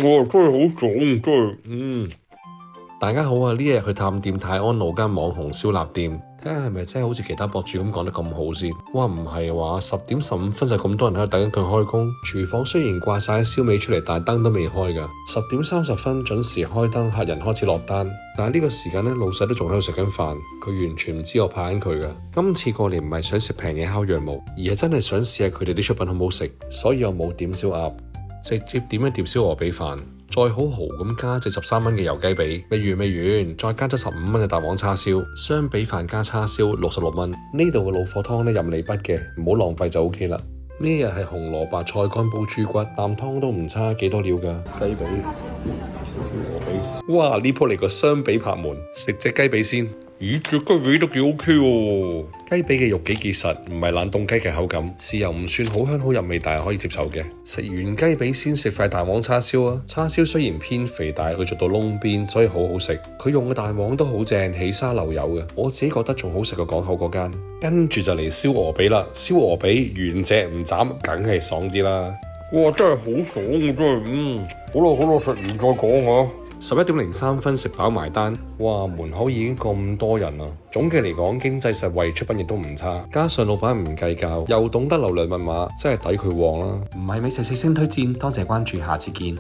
哇，真係好爽，真係，大家好啊！呢日去探店泰安路間網紅燒臘店，睇下係咪真係好似其他博主咁講得咁好先。哇，唔係話10:15就咁多人喺度等緊佢開工。廚房雖然掛晒燒味出嚟，但係燈都未開㗎。10:30準時開燈，客人開始落單。但係呢個時間咧，老細都仲喺度食緊飯，佢完全唔知我派緊佢㗎。今次過年唔係想食平嘢烤羊毛，而係真係想試下佢哋啲出品好唔好食，所以我冇點燒鴨，直接點一碟燒鵝髀飯。再好豪咁加隻13蚊嘅油雞髀，未完，再加咗15蚊嘅蛋黃叉燒，雙髀飯加叉燒66蚊。呢度嘅老火湯咧任你筆嘅，唔好浪費就 OK 啦。呢日係紅蘿蔔菜乾煲豬骨，啖湯都唔差，幾多料㗎？雞髀、燒鵝髀，哇！呢鋪嚟個雙髀拍門，食隻雞髀先。咦，隻雞髀都幾 OK 喎。雞髀嘅肉幾結實，唔係冷凍雞嘅口感，豉油唔算好香好入味，但係可以接受嘅。食完雞髀先食塊蛋黃叉燒啊！叉燒雖然偏肥，但係佢做到窿邊，所以好好食。佢用嘅蛋黃都好正，起沙漏油嘅，我自己覺得仲好食過港口嗰間。跟住就嚟燒鵝髀啦，燒鵝髀原隻唔斬，梗係爽啲啦。哇，真係好爽啊，真係，好啦，食完再講啊。11:03食飽埋單，哇！門口已經咁多人啦。總嘅嚟講，經濟實惠，出品亦都唔差，加上老闆唔計較，又懂得流量密碼，真係抵佢旺啦。唔係美食4星推薦，多謝關注，下次見。